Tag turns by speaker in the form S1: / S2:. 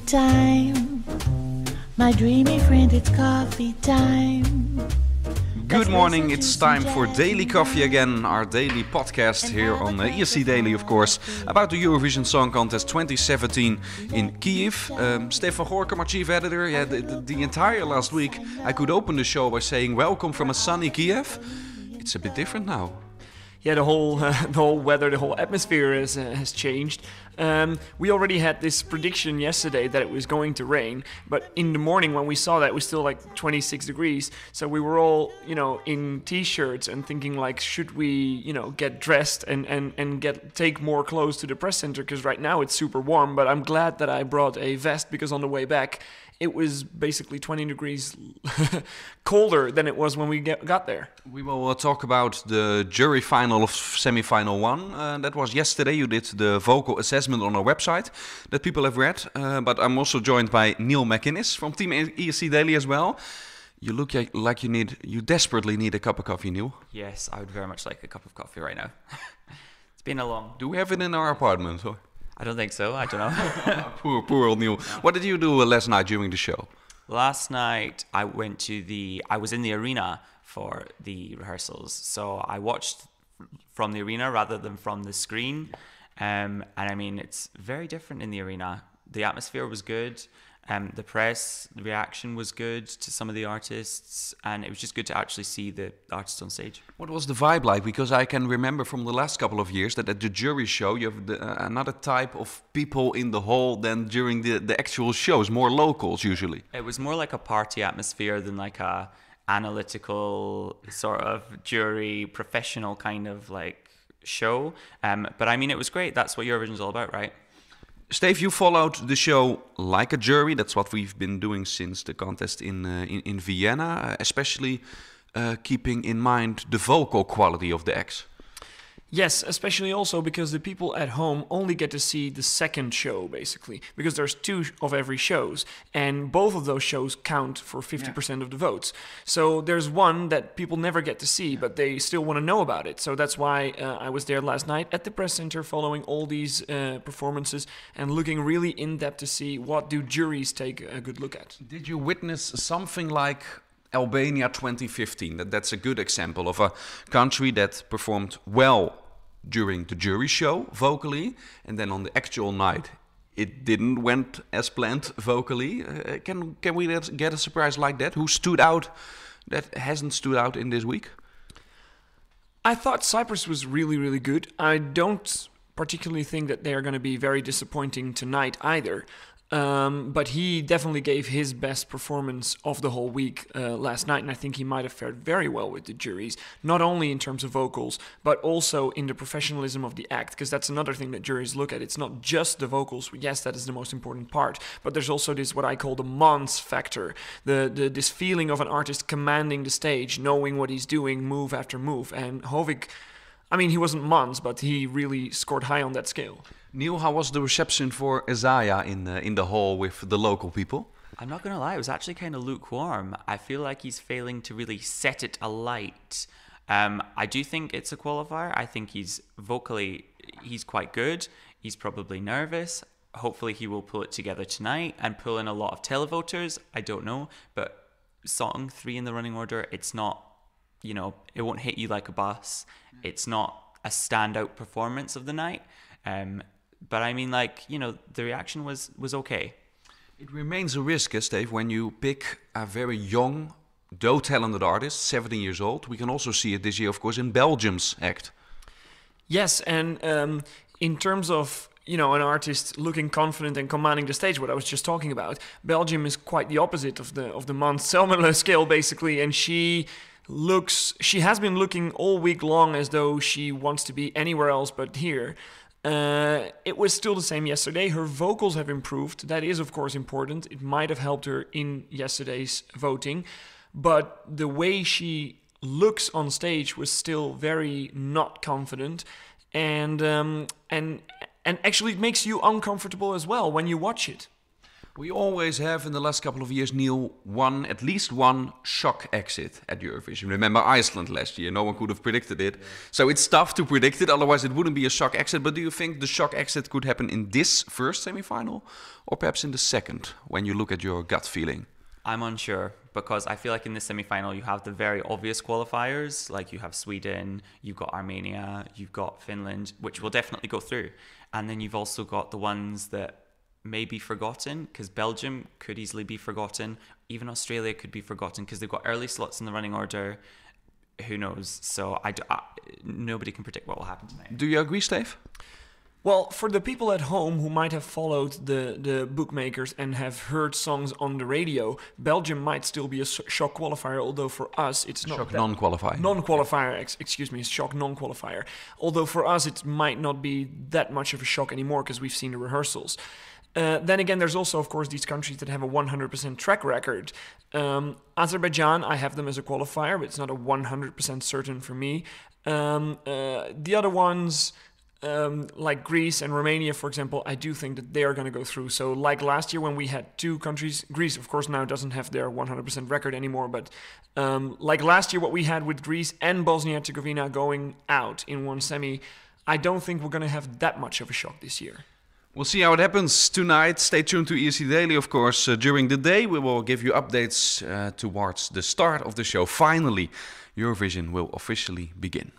S1: time. My dreamy friend, it's coffee time.
S2: Good morning, it's time for Daily Coffee again, our daily podcast here on ESC Daily, of course, about the Eurovision Song Contest 2017 in Kyiv. Steef van Gorkum, our chief editor, the entire last week I could open the show by saying welcome from a sunny Kiev. It's a bit different now.
S3: Yeah, the whole weather, the whole atmosphere has changed. We already had this prediction yesterday that it was going to rain, but in the morning when we saw that, it was still like 26 degrees. So we were all, in t-shirts and thinking like, should we, get dressed and take more clothes to the press center? Because right now it's super warm, but I'm glad that I brought a vest because on the way back, it was basically 20 degrees colder than it was when we got there.
S2: We will talk about the jury final of semi-final 1. That was yesterday. You did the vocal assessment on our website that people have read. But I'm also joined by Neil MacInnes from Team ESC Daily as well. You look like you desperately need a cup of coffee, Neil.
S4: Yes, I would very much like a cup of coffee right now. It's been a long...
S2: Do we have it in our apartment? Or?
S4: I don't think so. I don't know.
S2: Poor old Neil. No. What did you do last night during the show?
S4: Last night I was in the arena for the rehearsals. So I watched from the arena rather than from the screen. And I mean, it's very different in the arena. The atmosphere was good. The press reaction was good to some of the artists, and it was just good to actually see the artists on stage.
S2: What was the vibe like? Because I can remember from the last couple of years that at the jury show you have another type of people in the hall than during the actual shows, more locals usually.
S4: It was more like a party atmosphere than like a analytical sort of jury, professional kind of like show. But I mean, it was great. That's what Eurovision is all about, right?
S2: Steef, you followed the show like a jury. That's what we've been doing since the contest in Vienna, especially keeping in mind the vocal quality of the acts.
S3: Yes, especially also because the people at home only get to see the second show, basically, because there's 2 of every shows, and both of those shows count for 50% of the votes. So there's one that people never get to see, but they still want to know about it. So that's why I was there last night at the press center following all these performances and looking really in-depth to see what do juries take a good look at.
S2: Did you witness something like Albania 2015? That's a good example of a country that performed well during the jury show vocally, and then on the actual night it didn't went as planned vocally. Can we get a surprise like that? Who stood out that hasn't stood out in this week?
S3: I thought Cyprus was really, really good. I don't particularly think that they are going to be very disappointing tonight either. But he definitely gave his best performance of the whole week last night, and I think he might have fared very well with the juries, not only in terms of vocals, but also in the professionalism of the act, because that's another thing that juries look at. It's not just the vocals. Yes, that is the most important part, but there's also this, what I call the Mons factor, this feeling of an artist commanding the stage, knowing what he's doing, move after move, and Hovig, I mean, he wasn't Mons, but he really scored high on that scale.
S2: Neil, how was the reception for Isaiah in the hall with the local people?
S4: I'm not going to lie, it was actually kind of lukewarm. I feel like he's failing to really set it alight. I do think it's a qualifier. I think he's quite good. He's probably nervous. Hopefully he will pull it together tonight and pull in a lot of televoters. I don't know, but song 3 in the running order, it's not, it won't hit you like a bus. It's not a standout performance of the night. But I mean, the reaction was okay.
S2: It remains a risk, Steef, when you pick a very young, though talented artist, 17 years old. We can also see it this year, of course, in Belgium's act.
S3: Yes, and in terms of an artist looking confident and commanding the stage, what I was just talking about, Belgium is quite the opposite of the Mons Selmerle scale, basically, and she has been looking all week long as though she wants to be anywhere else but here. It was still the same yesterday. Her vocals have improved. That is, of course, important. It might have helped her in yesterday's voting. But the way she looks on stage was still very not confident. And actually it makes you uncomfortable as well when you watch it.
S2: We always have, in the last couple of years, Neil, at least one shock exit at Eurovision. Remember Iceland last year? No one could have predicted it. Yeah. So it's tough to predict it, otherwise it wouldn't be a shock exit. But do you think the shock exit could happen in this first semi-final, or perhaps in the second, when you look at your gut feeling?
S4: I'm unsure, because I feel like in the semi-final you have the very obvious qualifiers, like you have Sweden, you've got Armenia, you've got Finland, which will definitely go through. And then you've also got the ones that may be forgotten, because Belgium could easily be forgotten. Even Australia could be forgotten because they've got early slots in the running order. Who knows? So nobody can predict what will happen tonight.
S2: Do you agree, Steef?
S3: Well, for the people at home who might have followed the bookmakers and have heard songs on the radio, Belgium might still be a shock qualifier, although for us it's not...
S2: Shock non-qualifier.
S3: Non-qualifier, excuse me, shock non-qualifier. Although for us it might not be that much of a shock anymore because we've seen the rehearsals. Then again, there's also, of course, these countries that have a 100% track record. Azerbaijan, I have them as a qualifier, but it's not a 100% certain for me. The other ones... like Greece and Romania, for example, I do think that they are going to go through. So like last year when we had two countries, Greece, of course, now doesn't have their 100% record anymore, but like last year what we had with Greece and Bosnia-Herzegovina going out in one semi, I don't think we're going to have that much of a shock this year.
S2: We'll see how it happens tonight. Stay tuned to ESC Daily, of course. During the day, we will give you updates towards the start of the show. Finally, Eurovision will officially begin.